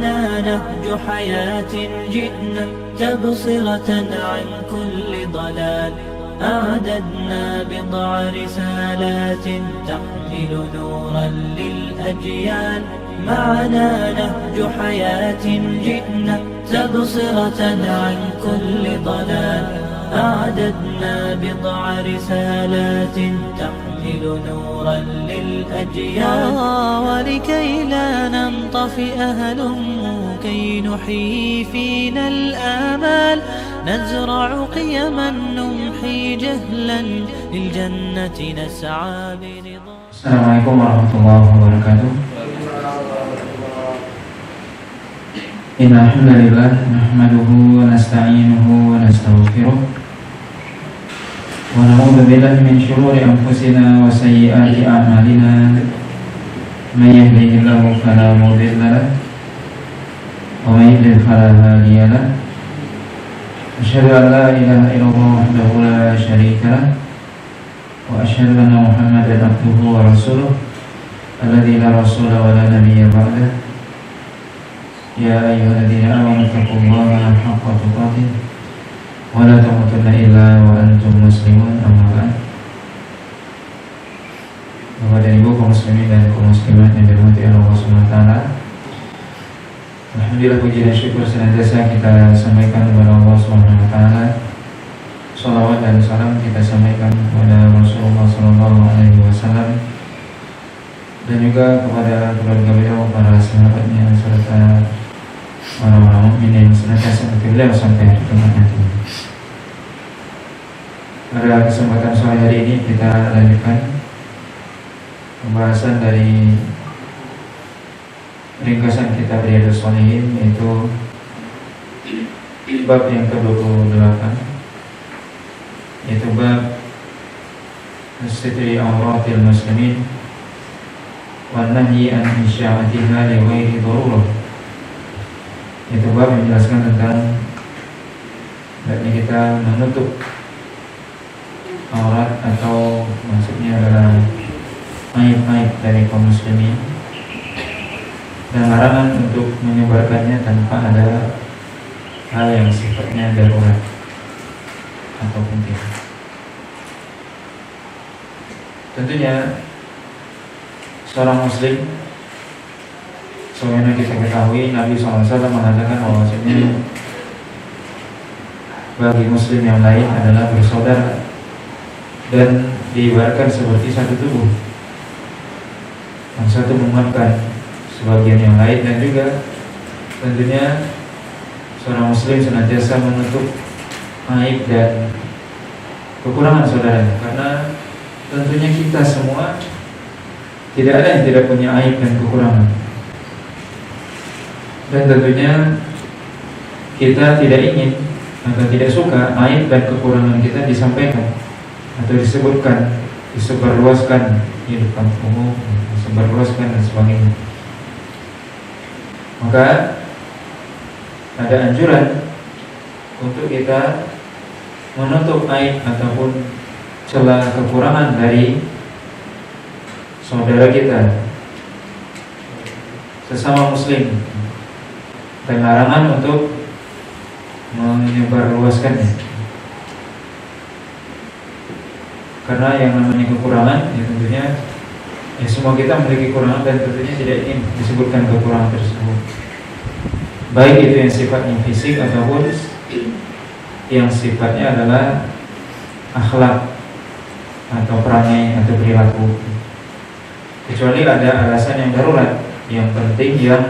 معنا نهج حياة جئنا تبصرة عن كل ضلال أعددنا بضع رسالات تحمل نورا للأجيال معنا نهج حياة جئنا تبصرة عن كل ضلال أعددنا بضع رسالات تحمل نورا للأجيال ولكي لا ننطفئ هلموا كي نحيي فينا الآمال نزرع قيما نمحي جهلا للجنة نسعى برضا. Assalamualaikum warahmatullahi wabarakatuh. Innal hamdalillah nahmaduhu wa nasta'inuhu wa nastaghfiruh wa na'udzu billahi min shururi anfusina wa sayyiati a'malina may yahdihillahu fala mudilla lahu wa may yudlil fala hadiya lahu asyhadu an la ilaha illallah wahdahu la syarika lahu wa asyhadu anna Muhammadan abduhu wa rasuluh alladzi la rasula wa la nabiyya ba'dahu. Ya ayyuhalladzina amanu taqullaha haqqa tuqatih wa la tamutunna illa wa antum muslimun. Amma ba'd. Bapak dan Ibu kaum muslimin dan kaum muslimat yang dirahmati Allah Subhanahu wa taala. Alhamdulillah, puji dan syukur senantiasa kita sampaikan kepada Allah Subhanahu wa taala. Shalawat dan salam kita sampaikan kepada Rasulullah sallallahu alaihi wasallam dan juga kepada keluarga beliau, para sahabatnya serta orang-orang mukmin yang senantiasa mengikuti beliau sampai hari kiamat nanti. Pada kesempatan sore hari ini kita lanjutkan pembahasan dari ringkasan kitab Riyadhus Shalihin, yaitu bab yang ke-28, yaitu bab Sitri Auratil Muslimin wa nahyi an isya'atiha li ghairi darurah. Itu bab yang menjelaskan tentang hendaknya kita menutup aurat, atau maksudnya adalah aib-aib dari kaum muslimin, dan larangan untuk menyebarkannya tanpa ada hal yang sifatnya darurat atau penting. Tentunya seorang muslim, sebagaimana kita ketahui, Nabi SAW mengatakan bahwasanya bagi muslim yang lain adalah bersaudara dan diibaratkan seperti satu tubuh. Yang satu menguatkan sebagian yang lain, dan juga tentunya seorang muslim senantiasa menutup aib dan kekurangan saudaranya, karena tentunya kita semua tidak ada yang tidak punya aib dan kekurangan. Dan tentunya kita tidak ingin atau tidak suka aib dan kekurangan kita disampaikan atau disebutkan, disebarluaskan di depan umum, disebarluaskan dan sebagainya. Maka ada anjuran untuk kita menutup aib ataupun celah kekurangan dari saudara kita, sesama muslim, dan larangan untuk menyebarluaskannya. Karena yang namanya kekurangan, ya tentunya semua kita memiliki kekurangan, dan tentunya tidak ingin disebutkan kekurangan tersebut, baik itu yang sifatnya fisik ataupun yang sifatnya adalah akhlak atau perangai atau perilaku, kecuali ada alasan yang darurat, yang penting, yang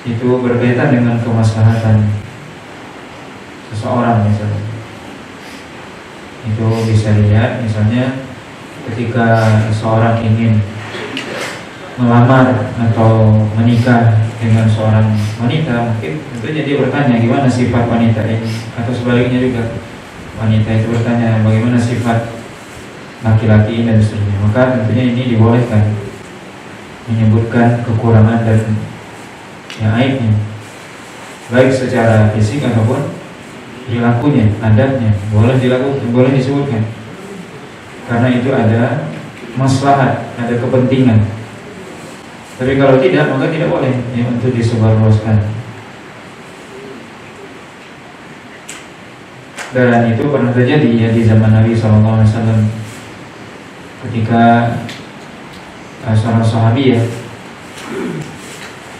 itu berkaitan dengan kemaslahatan seseorang. Misalnya itu bisa lihat, misalnya ketika seseorang ingin melamar atau menikah dengan seorang wanita, mungkin tentunya dia bertanya gimana sifat wanita ini, atau sebaliknya juga wanita itu bertanya bagaimana sifat laki-laki dan seterusnya. Maka tentunya ini dibolehkan menyebutkan kekurangan dan yang aibnya, baik secara fisik ataupun perilakunya, adabnya, boleh dilakukan, boleh disebutkan, karena itu ada maslahat, ada kepentingan. Tapi kalau tidak, maka tidak boleh ya, untuk disebarluaskan. Dan itu pernah terjadi ya di zaman Nabi SAW ketika seorang sahabi ya,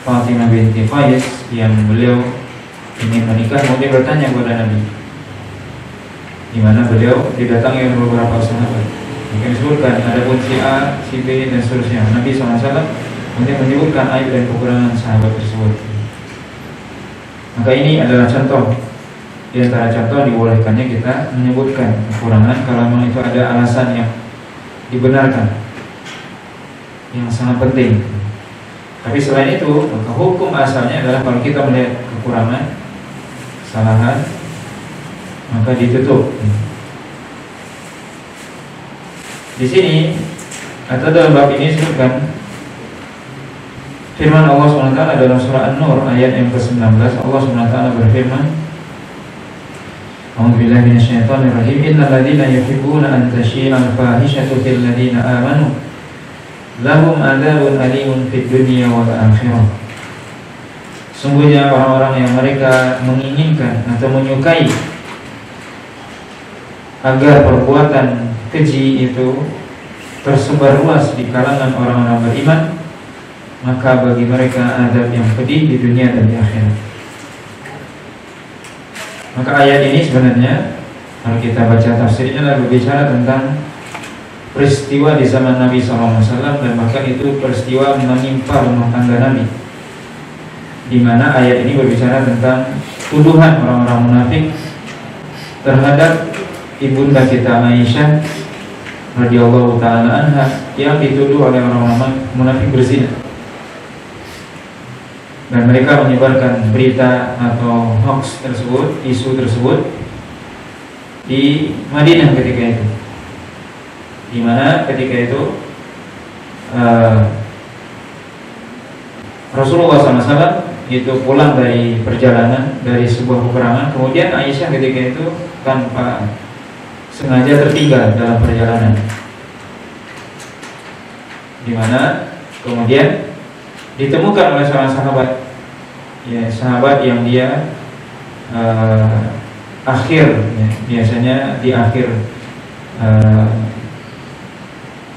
Fatimah binti Qais, yang beliau ingin menikah, kemudian bertanya kepada Nabi, di mana beliau didatangi oleh beberapa sahabat. Mungkin disebutkan ada pun si A, si B dan seterusnya. Nabi SAW kemudian menyebutkan aib dan kekurangan sahabat tersebut. Maka ini adalah contoh di antara contoh dibolehkannya kita menyebutkan kekurangan kalau memang itu ada alasan yang dibenarkan, yang sangat penting. Tapi selain itu, maka hukum asalnya adalah kalau kita melihat kekurangan, kesalahan, maka ditutup. Di sini atau dalam bab ini disebutkan firman Allah SWT dalam surah An-Nur ayat yang ke-19. Allah SWT berfirman, A'udzubillahi minasyaitonirrajim. Innal ladzina yuhibbuna an tashi'al fahishatu fil ladzina amanu lahum adzabun alimun fid dunya wal akhirah. Sungguhnya orang-orang yang mereka menginginkan atau menyukai agar perbuatan keji itu tersebar luas di kalangan orang-orang beriman, maka bagi mereka azab yang pedih di dunia dan di akhirat. Maka ayat ini sebenarnya kalau kita baca tafsirnya adalah berbicara tentang peristiwa di zaman Nabi SAW, dan bahkan itu peristiwa menimpa rumah tangga Nabi, di mana ayat ini berbicara tentang tuduhan orang-orang munafik terhadap ibunda kita Aisyah radhiyallahu taala anha yang dituduh oleh orang-orang munafik berzina. Dan mereka menyebarkan berita atau hoax tersebut, isu tersebut di Madinah ketika itu, di mana ketika itu Rasulullah SAW itu pulang dari perjalanan dari sebuah peperangan. Kemudian Aisyah ketika itu tanpa sengaja tertinggal dalam perjalanan, di mana kemudian ditemukan oleh seorang sahabat, ya, sahabat yang dia akhir, ya, biasanya di akhir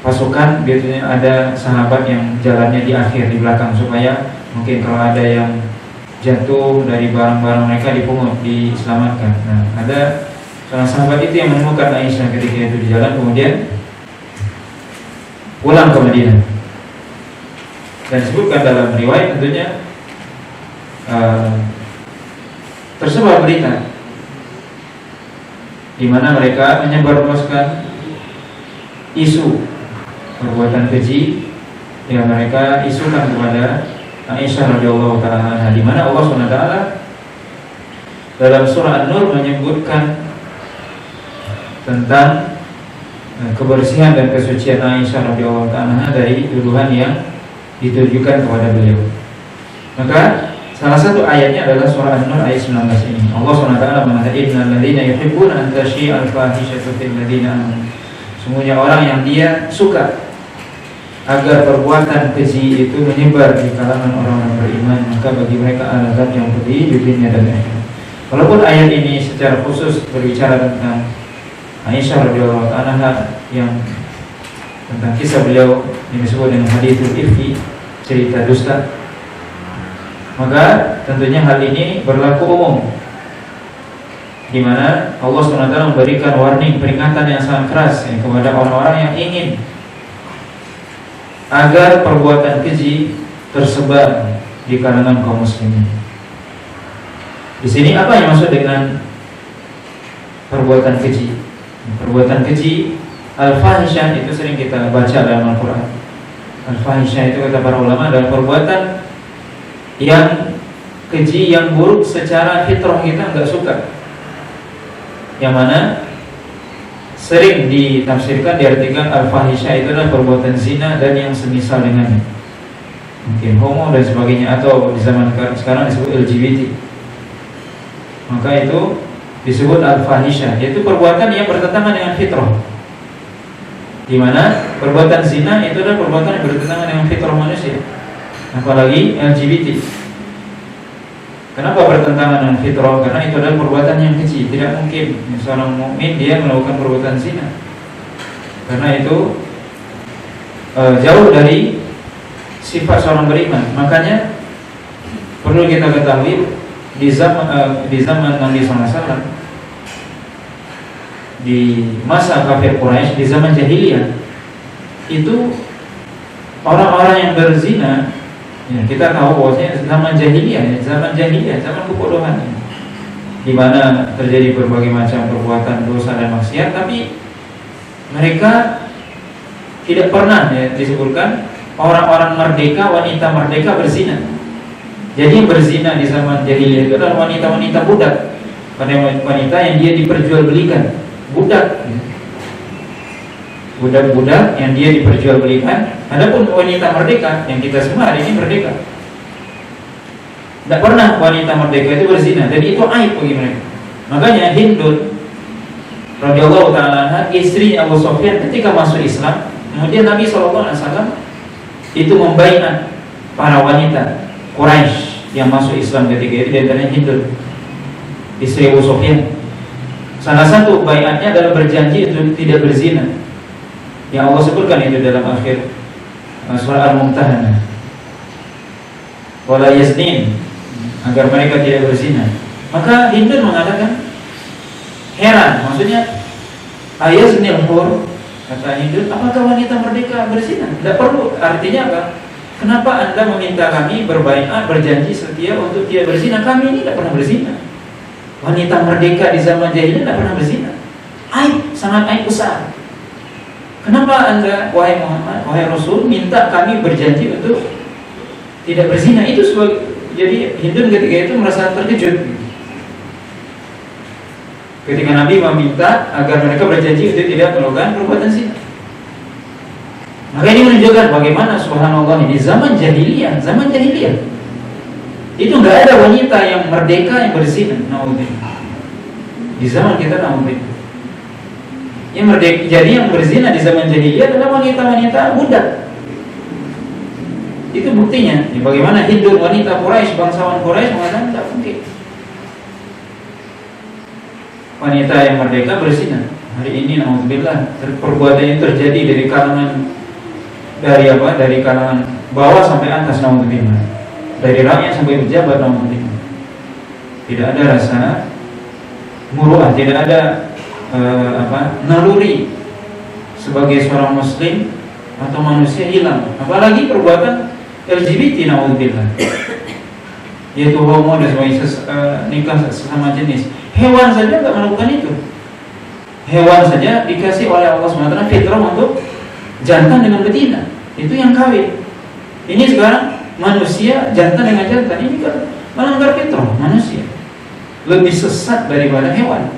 pasukan biasanya ada sahabat yang jalannya di akhir, di belakang, supaya mungkin kalau ada yang jatuh dari barang-barang mereka dipungut, diselamatkan. Nah, ada seorang sahabat itu yang menemukan Aisyah ketika itu di jalan, kemudian pulang ke Madinah. Dan disebutkan dalam riwayat tentunya tersebar berita di mana mereka menyebarluaskan isu perbuatan keji yang mereka isukan kepada Aisyah radhiyallahu taala, di mana Allah SWT dalam surah An-Nur menyebutkan tentang kebersihan dan kesucian Aisyah radhiyallahu taala dari tuduhan yang ditujukan kepada beliau. Maka salah satu ayatnya adalah surah An-Nur ayat 19 ini. Allah SWT mengatakan, Innal ladzina yuhibbuna an tashi'al fahishatu fil ladzina amanu. Sungguhnya orang yang dia suka agar perbuatan keji itu menyebar di kalangan orang-orang beriman, maka bagi mereka azab yang pedih di dunia dan akhirat. Walaupun ayat ini secara khusus berbicara tentang Aisyah radhiyallahu anha, yang tentang kisah beliau yang disebut dengan hadithul ifki, cerita dusta, maka tentunya hal ini berlaku umum, di mana Allah SWT memberikan warning, peringatan yang sangat keras ya, kepada orang-orang yang ingin agar perbuatan keji tersebar di kalangan kaum muslimin. Di sini apa yang maksud dengan perbuatan keji? Perbuatan keji al-fahisyah itu sering kita baca dalam Al-Quran. Al-fahisyah itu kata para ulama adalah perbuatan yang keji, yang buruk secara fitrah kita enggak suka, yang mana sering ditafsirkan, diartikan al-fahisyah itu adalah perbuatan zina dan yang semisal dengannya, mungkin homo dan sebagainya, atau di zaman sekarang disebut LGBT. Maka itu disebut al-fahisyah, yaitu perbuatan yang bertentangan dengan fitrah, di mana perbuatan zina itu adalah perbuatan yang bertentangan dengan fitrah manusia. apalagi LGBT. Kenapa bertentangan dengan fitrah? Karena itu adalah perbuatan yang keji. Tidak mungkin seorang mukmin dia melakukan perbuatan zina, karena itu jauh dari sifat seorang beriman. Makanya perlu kita ketahui di zaman Nabi SAW, di masa kafir Quraisy, di zaman jahiliyah, itu orang-orang yang berzina, ya, kita tahu bahwasanya zaman jahiliyah, zaman kebodohan, di mana terjadi berbagai macam perbuatan dosa dan maksiat, tapi mereka tidak pernah, ya, disebutkan orang-orang merdeka, wanita merdeka berzina. Jadi yang berzina di zaman jahiliyah itu adalah wanita-wanita budak, wanita yang dia diperjualbelikan, budak, budak-budak yang dia diperjualbelikan. Adapun wanita merdeka yang kita semua hari ini merdeka, tidak pernah wanita merdeka itu berzina, dan itu aib bagi mereka. Makanya Hindun radhiyallahu ta'ala anha, istri Abu Sufyan, ketika masuk Islam, kemudian Nabi SAW itu membaiat para wanita Quraisy yang masuk Islam ketika itu, di antaranya Hindun, istri Abu Sufyan. Salah satu baiatnya adalah berjanji untuk tidak berzina, yang Allah sebutkan itu dalam akhir surah Al-Mumtahanah, wala yaznin, agar mereka tidak berzina. Maka Hindun mengatakan, heran, maksudnya ayaznil hur, kata Hindun, apakah wanita merdeka berzina? Tidak perlu. Artinya apa? Kenapa Anda meminta kami berbaiat, berjanji setia untuk tidak berzina? Kami ini tidak pernah berzina. Wanita merdeka di zaman jahiliyah tidak pernah berzina. Aib, sangat aib besar. Kenapa Anda, wahai Muhammad, wahai Rasul, minta kami berjanji untuk tidak berzina? Itu sebagai, jadi Hindun ketika itu merasa terkejut ketika Nabi meminta agar mereka berjanji untuk tidak melakukan perbuatan zina. Maka ini menunjukkan bagaimana subhanallah, ini zaman jahiliyah itu nggak ada wanita yang merdeka yang berzina. Naudzubillah. Di zaman kita naudzubillah, yang merdeka, jadi yang berzina di zaman jahiliyah adalah wanita-wanita budak. Itu buktinya. Ya, bagaimana Hindun, wanita Quraisy, bangsawan Quraisy mengatakan tidak mungkin wanita yang merdeka berzina. Hari ini naudzubillah, perbuatan ini terjadi dari kalangan bawah sampai atas, naudzubillah, dari rakyat sampai pejabat, naudzubillah. Tidak ada rasa muruah, tidak ada naluri sebagai seorang muslim atau manusia hilang. Apalagi perbuatan LGBT, naudzubillah, yaitu homo dan sebagainya, nikah sesama jenis. Hewan saja tidak melakukan itu. Hewan saja dikasih oleh Allah SWT fitrah untuk jantan dengan betina, itu yang kawin. Ini sekarang manusia jantan dengan jantan, ini kan melanggar fitrah manusia, lebih sesat daripada hewan.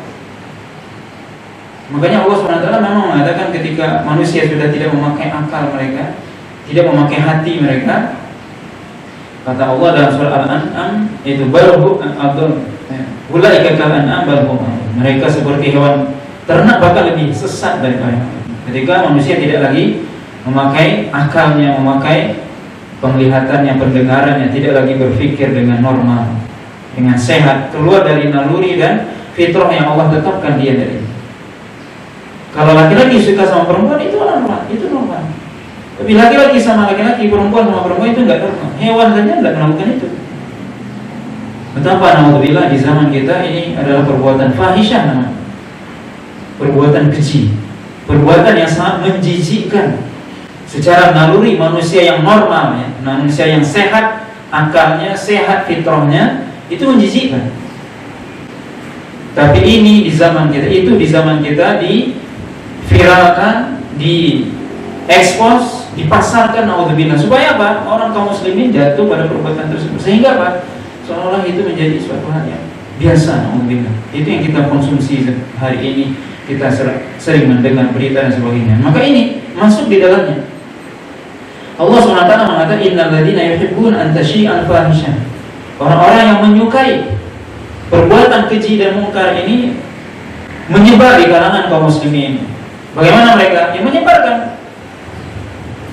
Makanya Allah SWT memang mengatakan ketika manusia sudah tidak memakai akal mereka, tidak memakai hati mereka, kata Allah dalam surah Al-An'am, itu balhum adall, ulaika kal an'am balhum, mereka seperti hewan ternak, bahkan lebih sesat daripada hewan. Ketika manusia tidak lagi memakai akalnya, memakai penglihatannya, pendengarannya, tidak lagi berpikir dengan normal, dengan sehat, keluar dari naluri dan fitrah yang Allah tetapkan dia dari. Kalau laki-laki suka sama perempuan itu normal, itu normal. Tapi laki-laki sama laki-laki, perempuan sama perempuan itu enggak normal. Hewan saja enggak melakukan itu. Betapa naudzubillah di zaman kita ini adalah perbuatan fahisyah namanya. Perbuatan keji, perbuatan yang sangat menjijikkan. Secara naluri manusia yang normal, ya, manusia yang sehat akalnya, sehat fitrahnya, itu menjijikkan. Tapi ini di zaman kita, itu di zaman kita diviralkan, diekspos, dipasarkan, naudzubillah. Supaya apa? Orang kaum muslimin jatuh pada perbuatan tersebut. Sehingga apa? Seolah-olah itu menjadi suatu hal yang biasa, naudzubillah. Itu yang kita konsumsi hari ini. Kita sering mendengar berita dan sebagainya. Maka ini masuk di dalamnya. Allah SWT mengatakan, innal ladzina yuhibbuna an tashi'al fahisyah. Orang-orang yang menyukai perbuatan keji dan mungkar ini menyebar di kalangan kaum muslimin. Bagaimana mereka? Yang menyebarkan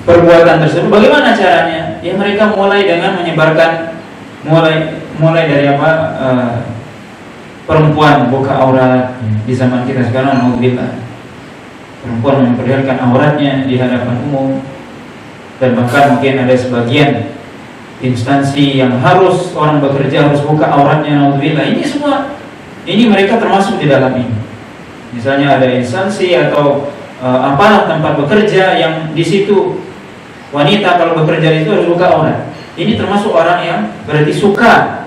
perbuatan tersebut. Bagaimana caranya? Ya mereka mulai dengan menyebarkan mulai dari perempuan buka aurat di zaman kita sekarang, alhamdulillah. Perempuan memperlihatkan auratnya di hadapan umum, dan bahkan mungkin ada sebagian instansi yang harus orang bekerja harus buka auratnya, alhamdulillah. Ini mereka termasuk di dalam ini. Misalnya ada instansi atau apalah tempat bekerja yang di situ wanita kalau bekerja itu harus buka aurat. Ini termasuk orang yang berarti suka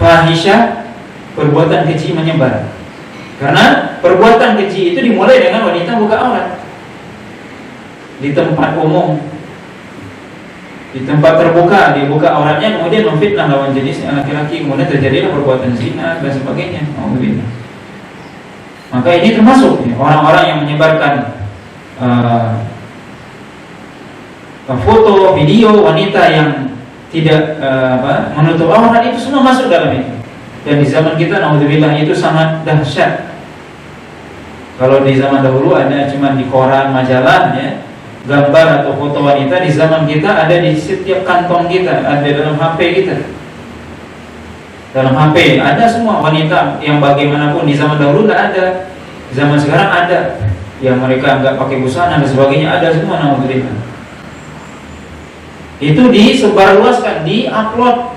fahisyah, perbuatan keji menyebar. Karena perbuatan keji itu dimulai dengan wanita buka aurat di tempat umum, di tempat terbuka, dibuka auratnya, kemudian memfitnah lawan jenisnya laki-laki, kemudian terjadilah perbuatan zina dan sebagainya. Alhamdulillah. Maka ini termasuk orang-orang yang menyebarkan foto, video wanita yang tidak menutup aurat, itu semua masuk dalam itu. Dan di zaman kita, naudzubillah, itu sangat dahsyat. Kalau di zaman dahulu ada cuma di koran, majalah, ya, gambar atau foto wanita. Di zaman kita ada di setiap kantong kita, ada dalam HP kita. Dalam HP ada semua wanita yang bagaimanapun. Di zaman dahulu tidak ada, di zaman sekarang ada. Yang mereka nggak pakai busana dan sebagainya, ada semua, naudzubillah. Itu disebarluaskan, di-upload.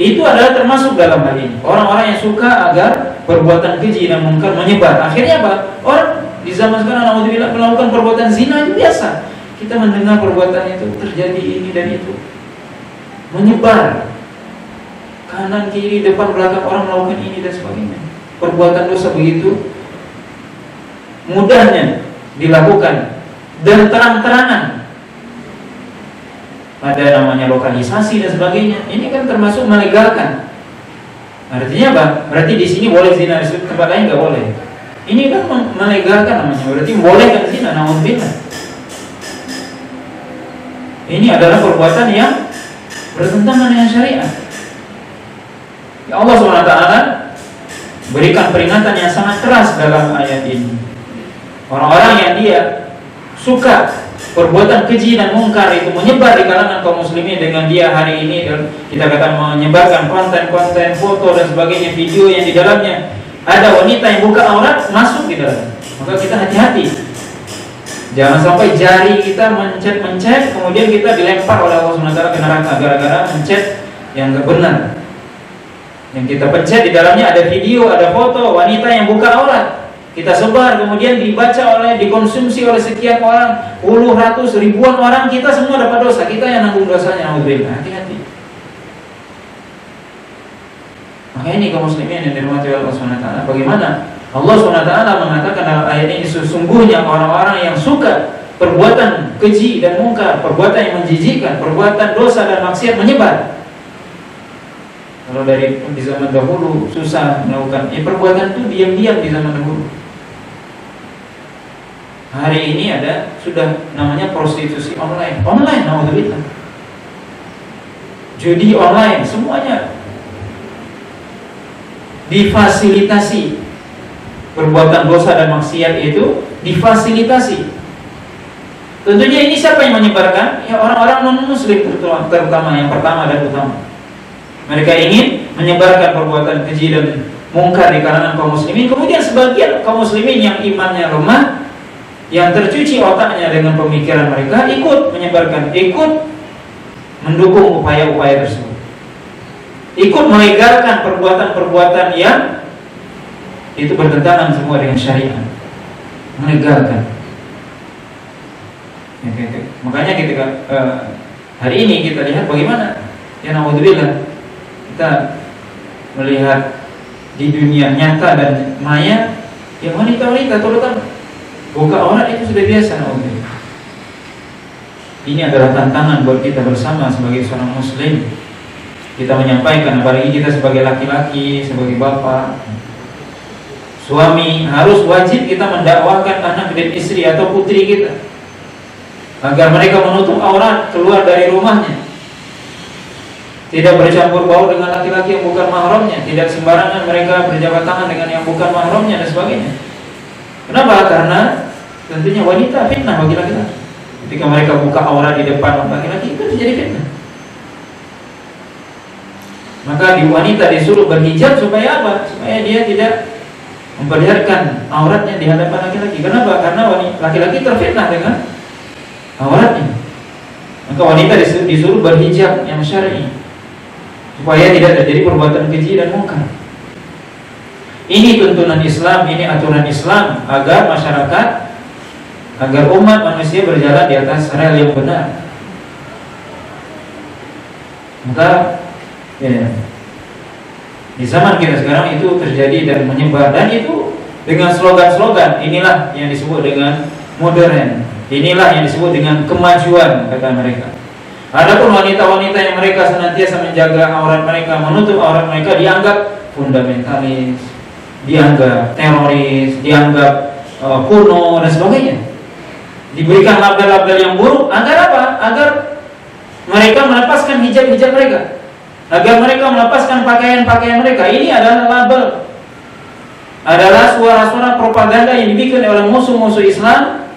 Itu adalah termasuk dalam hal ini. Orang-orang yang suka agar perbuatan keji dan mungkar menyebar. Akhirnya apa? Orang di zaman sekarang, alhamdulillah, melakukan perbuatan zina itu biasa. Kita mendengar perbuatan itu terjadi ini dan itu, menyebar kanan kiri depan belakang, orang melakukan ini dan sebagainya. Perbuatan dosa begitu mudahnya dilakukan dan terang-terangan. Ada namanya lokalisasi dan sebagainya. Ini kan termasuk melegalkan. Artinya apa? Berarti di sini boleh zina, di tempat lain nggak boleh. Ini kan melegalkan namanya. Berarti bolehkan zina, naudzubillah. Ini adalah perbuatan yang bertentangan dengan syariat. Ya, Allah SWT berikan peringatan yang sangat keras dalam ayat ini. Orang-orang yang dia suka perbuatan keji dan mungkar itu menyebar di kalangan kaum muslimin dengan dia hari ini, dan kita kata menyebarkan konten-konten, foto dan sebagainya, video yang di dalamnya ada wanita yang buka aurat masuk di dalam. Maka kita hati-hati, jangan sampai jari kita mencet, kemudian kita dilempar oleh Allah SWT ke neraka gara-gara mencet yang tidak benar. Yang kita pencet di dalamnya ada video, ada foto wanita yang buka aurat. Kita sebar, kemudian dibaca dikonsumsi oleh sekian orang, puluh, ratus, ribuan orang, kita semua dapat dosa. Kita yang nanggung dosanya, alhamdulillah. Hati-hati. Maka ini kaum muslimin yang dirahmati Allah SWT. Bagaimana Allah SWT mengatakan dalam ayat ini, sesungguhnya orang-orang yang suka perbuatan keji dan mungkar, perbuatan yang menjijikkan, perbuatan dosa dan maksiat menyebar. Kalau di zaman dahulu susah melakukan perbuatan itu diam-diam di zaman dahulu. Hari ini ada sudah namanya prostitusi online, naudzubillah. Judi online, semuanya difasilitasi. Perbuatan dosa dan maksiat itu difasilitasi. Tentunya ini siapa yang menyebarkan? Ya orang-orang non-muslim terutama, yang pertama dan utama. Mereka ingin menyebarkan perbuatan keji dan mungkar di kalangan kaum muslimin. Kemudian sebagian kaum muslimin yang imannya lemah, yang tercuci otaknya dengan pemikiran mereka, ikut menyebarkan, ikut mendukung upaya-upaya tersebut, ikut melegalkan perbuatan-perbuatan yang itu bertentangan semua dengan syariat, melegalkan. Makanya ketika hari ini kita lihat bagaimana, ya naudzubillah, kita melihat di dunia nyata dan maya, yang wanita-wanita terutama buka aurat itu sudah biasa. Ini adalah tantangan buat kita bersama sebagai seorang muslim. Kita menyampaikan, apalagi kita sebagai laki-laki, sebagai bapak, suami, harus wajib kita mendakwakan anak dan istri atau putri kita agar mereka menutup aurat keluar dari rumahnya, tidak bercampur baur dengan laki-laki yang bukan mahramnya, tidak sembarangan mereka berjabat tangan dengan yang bukan mahramnya dan sebagainya. Kenapa? Karena tentunya wanita fitnah bagi laki-laki. Ketika mereka buka aurat di depan laki-laki, itu terjadi fitnah. Maka di wanita disuruh berhijab supaya apa? Supaya dia tidak memperlihatkan auratnya di hadapan laki-laki. Kenapa? Karena laki-laki terfitnah dengan auratnya. Maka wanita disuruh berhijab yang syar'i supaya tidak terjadi perbuatan keji dan mungkar. Ini tuntunan Islam, ini aturan Islam agar masyarakat, agar umat manusia berjalan di atas rel yang benar. Maka ya, di zaman kita sekarang itu terjadi dan menyebar, dan itu dengan slogan-slogan. Inilah yang disebut dengan modern, inilah yang disebut dengan kemajuan, kata mereka. Adapun wanita-wanita yang mereka senantiasa menjaga aurat mereka, menutup aurat mereka, dianggap fundamentalis, dianggap teroris, dianggap kuno dan sebagainya. Diberikan label-label yang buruk agar apa? Agar mereka melepaskan hijab-hijab mereka, agar mereka melepaskan pakaian-pakaian mereka. Ini adalah label, adalah suara-suara propaganda yang dibikin oleh musuh-musuh Islam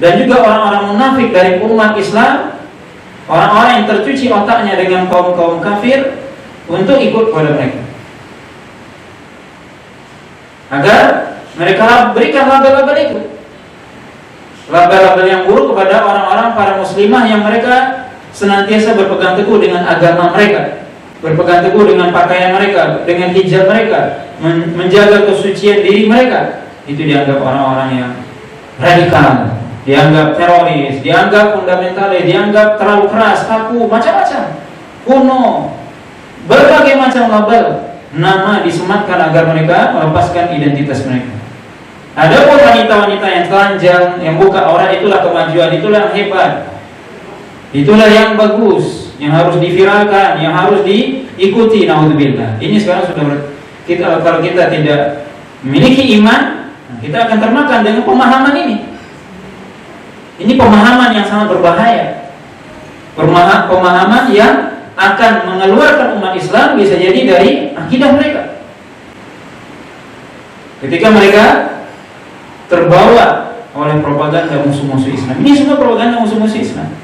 dan juga orang-orang munafik dari umat Islam, orang-orang yang tercuci otaknya dengan kaum-kaum kafir untuk ikut pada mereka, agar mereka berikan label-label itu, label-label yang buruk kepada orang-orang para muslimah yang mereka senantiasa berpegang teguh dengan agama mereka, berpegang teguh dengan pakaian mereka, dengan hijab mereka, menjaga kesucian diri mereka. Itu dianggap orang-orang yang radikal, dianggap teroris, dianggap fundamentalis, dianggap terlalu keras, kaku, macam-macam, kuno, berbagai macam label, nama disematkan agar mereka melepaskan identitas mereka. Adapun wanita-wanita yang telanjang, yang buka aurat, itulah kemajuan, itulah yang hebat, itulah yang bagus, yang harus diviralkan, yang harus diikuti. Naudzubillah. Ini sekarang sudah kalau kita tidak memiliki iman, kita akan termakan dengan pemahaman ini. Ini pemahaman yang sangat berbahaya, pemahaman yang akan mengeluarkan umat Islam bisa jadi dari akidah mereka. Ketika mereka terbawa oleh propaganda musuh-musuh Islam. Ini semua propaganda musuh-musuh Islam,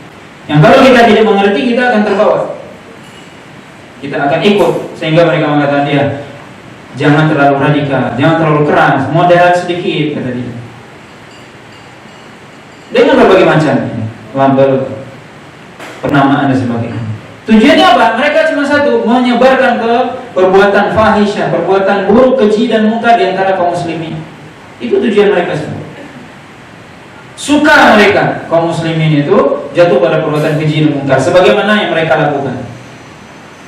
yang kalau kita tidak mengerti, kita akan terbawa, kita akan ikut, sehingga mereka mengatakan, dia jangan terlalu radikal, jangan terlalu keras, moderat sedikit, kata dia, dengan berbagai macam label, penamaan dan sebagainya. Tujuannya apa? Mereka cuma satu, menyebarkan ke perbuatan fahisyah, perbuatan buruk, keji dan munkar di antara kaum muslimin. Itu tujuan mereka semua. Suka mereka kaum muslimin itu jatuh pada perbuatan keji dan munkar sebagaimana yang mereka lakukan.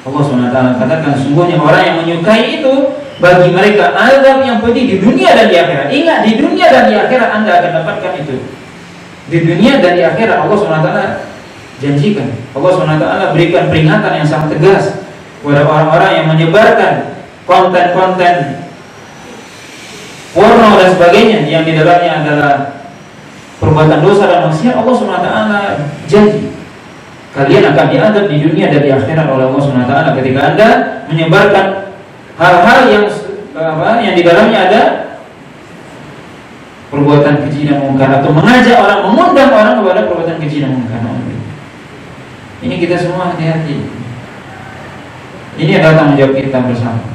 Allah SWT katakan, sungguhnya orang yang menyukai itu, bagi mereka azab yang pedih di dunia dan di akhirat. Ingat, di dunia dan di akhirat Anda akan dapatkan itu. Di dunia dan di akhirat Allah SWT janjikan. Allah SWT berikan peringatan yang sangat tegas kepada orang-orang yang menyebarkan konten-konten porno dan sebagainya yang di dalamnya adalah perbuatan dosa dan maksiat. Allah SWT janji kalian akan diadab di dunia dan di akhirat oleh Allah SWT ketika Anda menyebarkan hal-hal yang di dalamnya ada perbuatan keji dan mungkar, atau mengajak orang, mengundang orang kepada perbuatan keji dan mungkar. Ini kita semua hati-hati. Ini adalah tanggung jawab kita bersama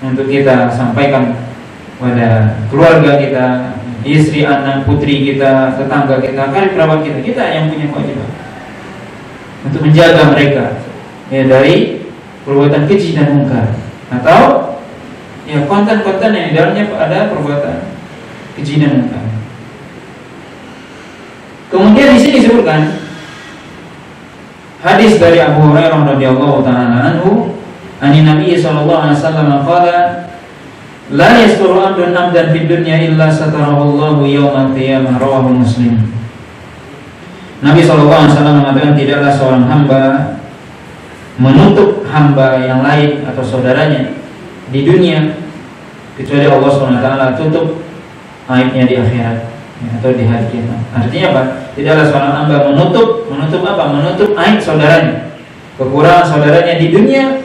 untuk kita sampaikan pada keluarga kita, istri, anak, putri kita, tetangga kita, karib kerabat kita. Kita yang punya kewajiban untuk menjaga mereka ya dari perbuatan keji dan mungkar, atau ya konten-konten yang di dalamnya ada perbuatan keji dan mungkar. Kemudian di sini disebutkan hadis dari Abu Hurairah radhiyallahu taala anhu, ani Nabi sallallahu alaihi wasallam qala, la yasturu abdun abdan fid dunya illa satarahu Allahu yaumal qiyamah, rawahu Muslim. Nabi sallallahu alaihi wasallam mengatakan, tidaklah seorang hamba menutup hamba yang lain atau saudaranya di dunia kecuali Allah SWT tutup aibnya di akhirat atau di hari kiamat. Artinya apa? Tidaklah seorang hamba menutup apa? Menutup aib saudaranya, kekurangan saudaranya di dunia,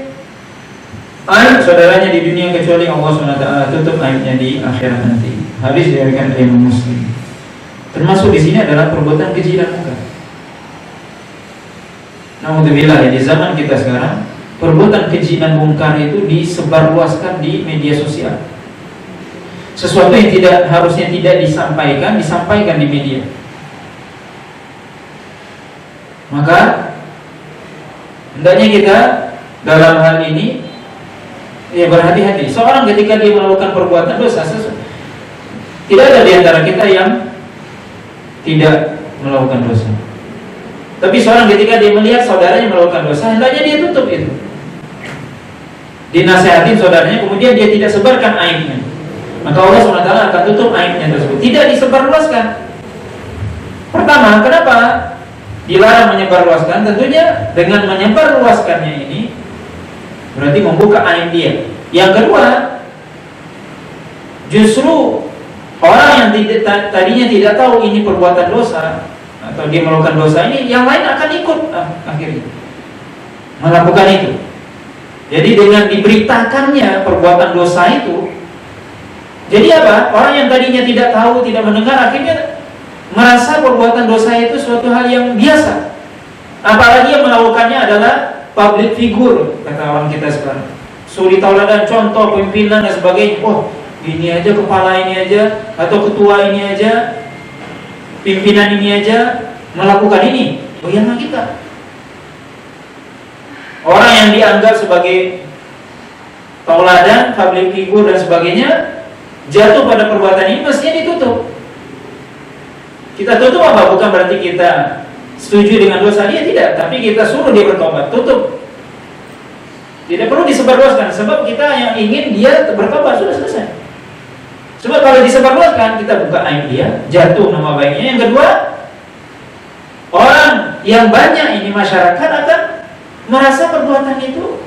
aib saudaranya di dunia, kecuali Allah SWT tutup aibnya di akhirat nanti. Hadis diriwayatkan oleh Imam Muslim. Termasuk di sini adalah perbuatan keji dan munkar. Naudzubillah, di zaman kita sekarang perbuatan keji dan munkar itu disebarluaskan di media sosial. Sesuatu yang harusnya tidak disampaikan di media. Maka hendaknya kita dalam hal ini berhati-hati. Seorang ketika dia melakukan perbuatan dosa, tidak ada di antara kita yang tidak melakukan dosa. Tapi seorang ketika dia melihat saudaranya melakukan dosa, hendaknya dia tutup itu. Dinasihatin saudaranya, kemudian dia tidak sebarkan aibnya. Maka Allah SWT akan tutup aibnya tersebut. Tidak disebarluaskan. Pertama, kenapa dilarang menyebarluaskan? Tentunya dengan menyebarluaskannya ini berarti membuka aib dia. Yang kedua, justru orang yang tadinya tidak tahu ini perbuatan dosa atau dia melakukan dosa ini, yang lain akan ikut akhirnya melakukan itu. Jadi dengan diberitakannya perbuatan dosa itu, jadi apa? Orang yang tadinya tidak tahu, tidak mendengar, akhirnya merasa perbuatan dosa itu suatu hal yang biasa. Apalagi yang melakukannya adalah public figure, kata orang kita sekarang. Suri tauladan, contoh, pimpinan dan sebagainya. Oh, ini aja, kepala ini aja, atau ketua ini aja, pimpinan ini aja melakukan ini. Bayangkan kita, orang yang dianggap sebagai tauladan, public figure dan sebagainya, jatuh pada perbuatan ini, mestinya ditutup. Kita tutup apa? Bukan berarti kita setuju dengan dosa dia, tidak. Tapi kita suruh dia bertobat, tutup. Tidak perlu disebarluaskan, sebab kita yang ingin dia bertobat, sudah selesai. Sebab kalau disebarluaskan, kita buka aib dia, jatuh nama baiknya. Yang kedua, orang yang banyak ini, masyarakat akan merasa perbuatan itu,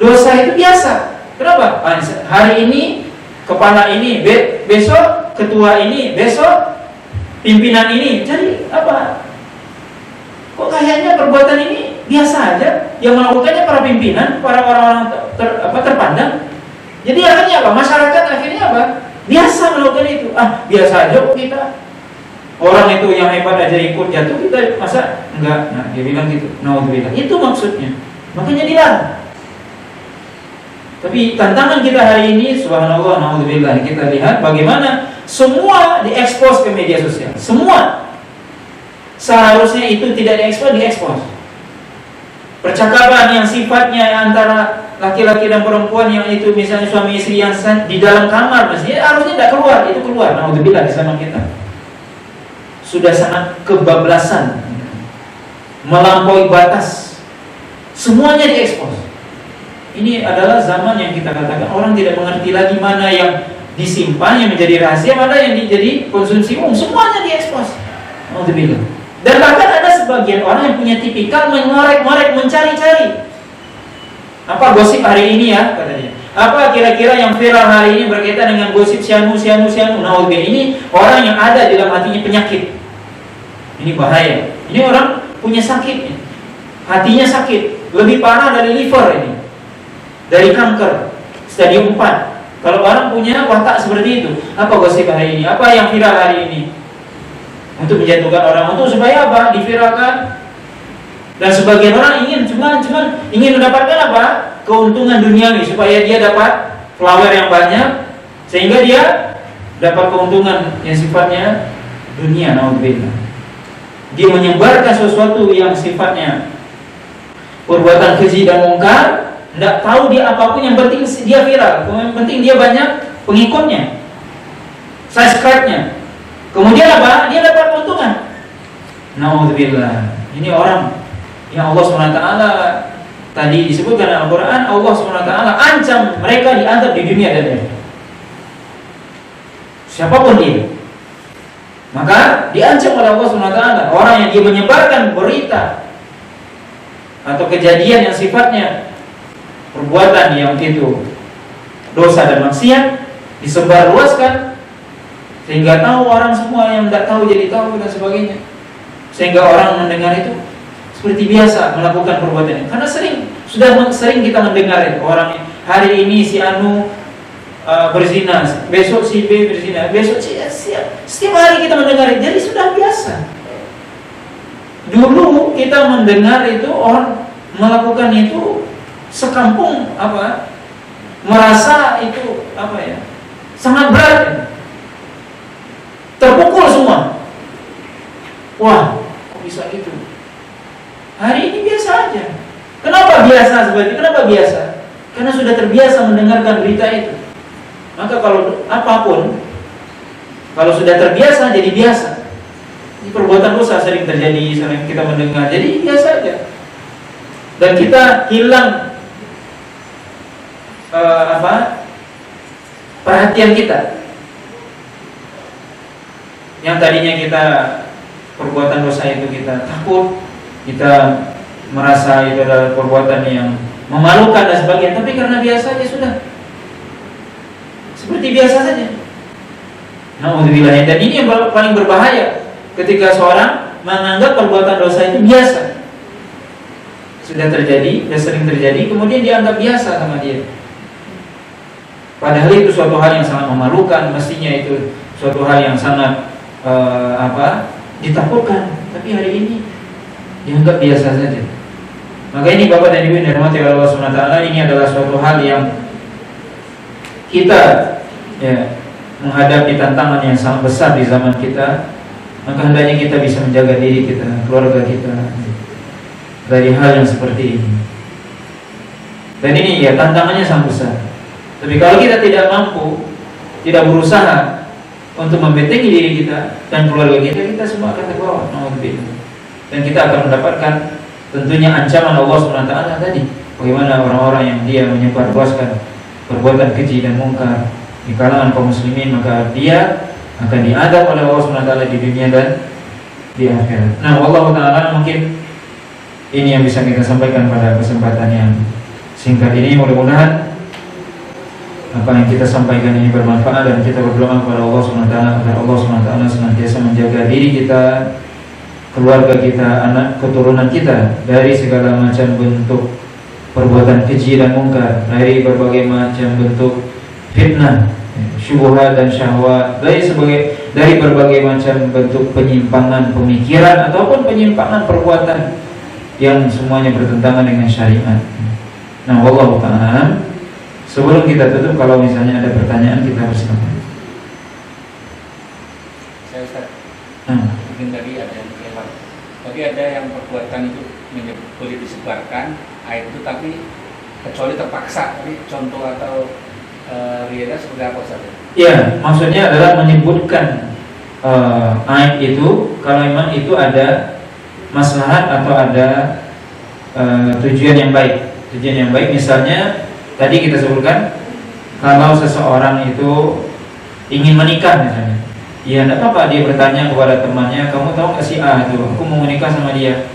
dosa itu biasa. Kenapa? Hari ini kepala ini, besok ketua ini, besok pimpinan ini. Jadi apa? Kok kayaknya perbuatan ini biasa aja? Yang melakukannya para pimpinan, para orang-orang terpandang. Jadi akhirnya apa? Masyarakat akhirnya apa? Biasa melakukan itu. Biasa aja kok kita. Orang itu yang hebat aja ikut jatuh, kita masa enggak? Nah, dia bilang gitu. Naudzubillah. Itu maksudnya. Makanya dilarang. Tapi tantangan kita hari ini, subhanallah, naudzubillah, kita lihat bagaimana semua diekspos ke media sosial. Semua. Seharusnya itu tidak diekspos. Percakapan yang sifatnya antara laki-laki dan perempuan yang itu misalnya suami istri yang di dalam kamar, mestinya harusnya tidak keluar, itu keluar. Naudzubillah di zaman kita. Sudah sangat kebablasan, melampaui batas. Semuanya diekspos. Ini adalah zaman yang kita katakan orang tidak mengerti lagi mana yang disimpan, yang menjadi rahasia, mana yang menjadi konsumsi umum. Semuanya diekspos. Naudzubillah. Dan bahkan ada sebagian orang yang punya tipikal mengorek-ngorek, mencari-cari. Apa gosip hari ini ya, katanya. Apa kira-kira yang viral hari ini berkaitan dengan gosip sianu. Naudzubillah. Ini orang yang ada di dalam hatinya penyakit. Ini bahaya. Ini orang punya sakit. Hatinya sakit. Lebih parah dari liver ini. Dari kanker stadium 4. Kalau orang punya watak seperti itu, apa gosip hari ini? Apa yang viral hari ini? Untuk menjatuhkan orang, untuk supaya apa? Diviralkan. Dan sebagian orang ingin cuman ingin mendapatkan apa? Keuntungan duniawi, supaya dia dapat follower yang banyak, sehingga dia dapat keuntungan yang sifatnya dunia. Naudzubillah. Dia menyebarkan sesuatu yang sifatnya perbuatan keji dan mungkar. Tidak tahu dia apapun, yang penting dia viral, yang penting dia banyak pengikutnya, subscribe-nya. Kemudian apa? Dia dapat keuntungan. Naudzubillah. Ini orang yang Allah SWT tadi disebutkan dalam Al-Quran, Allah SWT ancam mereka diazab di dunia dan akhirat. Siapapun dia, maka diancam oleh Allah SWT. Orang yang dia menyebarkan berita atau kejadian yang sifatnya perbuatan yang itu dosa dan maksiat, disebarluaskan sehingga tahu orang semua, yang tidak tahu jadi tahu dan sebagainya, sehingga orang mendengar itu seperti biasa melakukan perbuatan ini. Karena sudah sering kita mendengar itu, orang hari ini si anu berzina, besok si B berzina, besok si setiap hari kita mendengar, jadi sudah biasa. Dulu kita mendengar itu orang melakukan itu sekampung merasa itu sangat berat, terpukul semua. Wah, kok bisa gitu? Hari ini biasa aja. Kenapa biasa seperti? Kenapa biasa? Karena sudah terbiasa mendengarkan berita itu. Maka kalau apapun, kalau sudah terbiasa jadi biasa. Ini perbuatan dosa sering terjadi, sering kita mendengar, jadi biasa aja. Dan kita hilang perhatian kita. Yang tadinya kita perbuatan dosa itu kita takut, kita merasa itu adalah perbuatan yang memalukan dan sebagainya, tapi karena biasa aja sudah seperti biasa saja. Nauzubillah. Dan ini yang paling berbahaya ketika seorang menganggap perbuatan dosa itu biasa. Sudah terjadi, sudah sering terjadi, kemudian dianggap biasa sama dia. Padahal itu suatu hal yang sangat memalukan, mestinya itu suatu hal yang sangat ditakutkan, tapi hari ini dianggap biasa saja. Maka ini Bapak dan Ibu yang dirahmati oleh Allah SWT, ini adalah suatu hal yang kita menghadapi tantangan yang sangat besar di zaman kita. Maka hendaknya kita bisa menjaga diri kita, keluarga kita dari hal yang seperti ini. Dan ini tantangannya sangat besar. Tapi kalau kita tidak mampu, tidak berusaha untuk membentengi diri kita dan keluarga kita, kita semua akan terbawa. Dan kita akan mendapatkan tentunya ancaman Allah SWT tadi. Bagaimana orang-orang yang dia menyebarluaskan perbuatan keji dan mungkar di kalangan kaum muslimin, maka dia akan diadab oleh Allah SWT di dunia dan di akhirat. Nah, Allah Ta'ala mungkin ini yang bisa kita sampaikan pada kesempatan yang singkat ini. Mudah-mudahan apa yang kita sampaikan ini bermanfaat, dan kita berdoa kepada Allah SWT agar Allah SWT senantiasa menjaga diri kita, keluarga kita, anak keturunan kita dari segala macam bentuk perbuatan keji dan mungkar, dari berbagai macam bentuk fitnah, syubhat dan syahwat, dari berbagai macam bentuk penyimpangan pemikiran ataupun penyimpangan perbuatan yang semuanya bertentangan dengan syariat. Nah, wallahu ta'ala. Sebelum kita tutup, kalau misalnya ada pertanyaan, kita persilakan. Saya Ustaz, mungkin tadi ada yang lewat. Tadi ada yang perbuatan itu boleh disebarkan ayat itu, tapi kecuali terpaksa. Tapi contoh atau realnya seperti apa saja? Iya, maksudnya adalah menyebutkan ayat itu kalau memang itu ada maslahat atau ada tujuan yang baik. Tujuan yang baik, misalnya tadi kita sebutkan kalau seseorang itu ingin menikah misalnya, ya tidak apa-apa dia bertanya kepada temannya, kamu tahu nggak si A itu, aku mau menikah sama dia.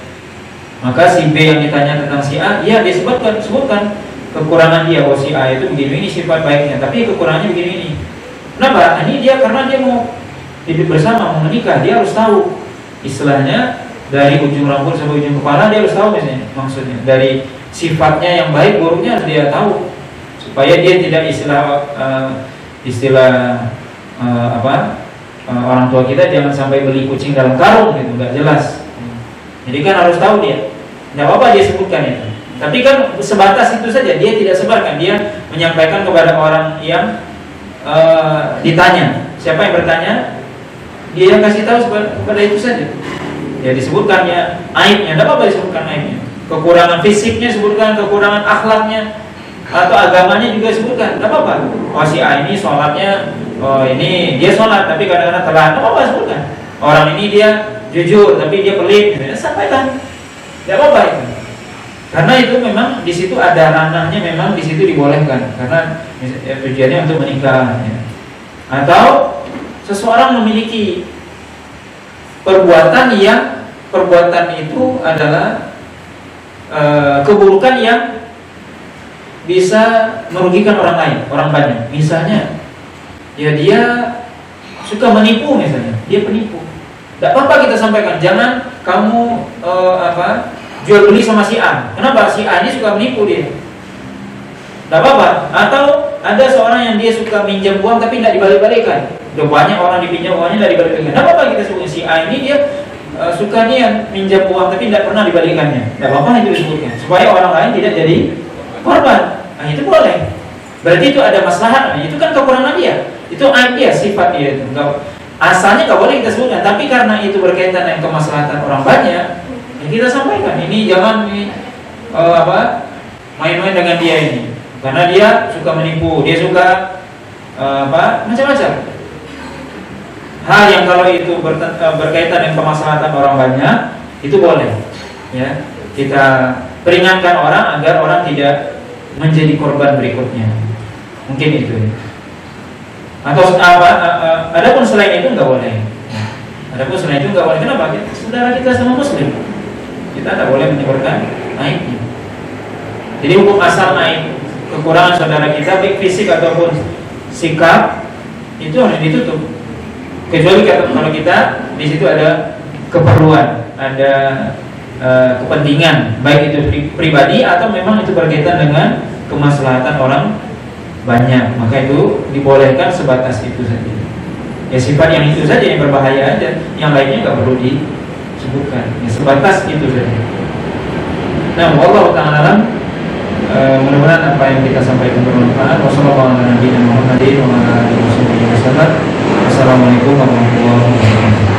Maka si B yang ditanya tentang si A, ya dia sebutkan kekurangan dia. Oh, si A itu begini, ini sifat baiknya, tapi kekurangannya begini ini. Kenapa? Ini dia karena dia mau hidup bersama, mau menikah, dia harus tahu istilahnya dari ujung rambut sampai ujung kepala, dia harus tahu misalnya, maksudnya dari sifatnya yang baik buruknya harus dia tahu, supaya dia tidak orang tua kita jangan sampai beli kucing dalam karung gitu, nggak jelas. Jadi kan harus tahu dia. Nggak apa-apa dia sebutkan itu, tapi kan sebatas itu saja, dia tidak sebarkan, dia menyampaikan kepada orang yang ditanya. Siapa yang bertanya, dia yang kasih tahu kepada itu saja. Ya disebutkan ya aibnya, tidak apa-apa disebutkan aibnya. Kekurangan fisiknya sebutkan, kekurangan akhlaknya atau agamanya juga sebutkan, tidak apa-apa. Oh, si A ini sholatnya, oh ini dia sholat tapi kadang-kadang telat, tidak apa-apa sebutkan. Orang ini dia jujur tapi dia pelit, sampaikan, tidak apa-apa itu. Karena itu memang di situ ada ranahnya, memang di situ dibolehkan karena tujuannya untuk menikah. Ya. Atau seseorang memiliki perbuatan itu adalah keburukan yang bisa merugikan orang lain, orang banyak. Misalnya, ya dia suka menipu misalnya, dia penipu. Tidak apa-apa kita sampaikan, jangan kamu jual beli sama si A. Kenapa? Si A ini suka menipu dia. Tidak apa-apa. Atau ada seorang yang dia suka minjam uang tapi tidak dibalik-balikan. Udah banyak orang dipinjam uangnya tidak dibalik-balikan. Nah, apa kita sebutkan si A ini dia suka dia minjam uang tapi tidak pernah dibalikannya. Tidak apa-apa itu disebutkan supaya orang lain tidak jadi korban. Nah, itu boleh. Berarti itu ada maslahat. Nah, itu kan kekurangan dia. Itu aib dia, sifat dia itu. Asalnya nggak boleh kita sebutkan, tapi karena itu berkaitan dengan kemaslahatan orang banyak, ya kita sampaikan. Ini jangan main-main dengan dia ini, karena dia suka menipu, dia suka macam-macam. Hal yang kalau itu berkaitan dengan kemaslahatan orang banyak, itu boleh. Ya, kita peringatkan orang agar orang tidak menjadi korban berikutnya. Mungkin itu. Atau adapun selain itu nggak boleh. Adapun selain itu nggak boleh. Kenapa? Saudara kita sama muslim, kita tidak boleh menyebarkan aibnya. Jadi hukum asal aib kekurangan saudara kita, baik fisik ataupun sikap, itu harus ditutup. Kecuali kalau kita di situ ada keperluan, ada kepentingan, baik itu pribadi atau memang itu berkaitan dengan kemaslahatan orang banyak, maka itu dibolehkan sebatas itu saja. Ya sifat yang itu saja yang berbahaya aja, yang lainnya nggak perlu disebutkan. Ya sebatas itu saja. Nah, wallahu ta'ala mudah-mudahan apa yang kita sampaikan bermanfaat. Wassalamualaikum warahmatullahi wabarakatuh.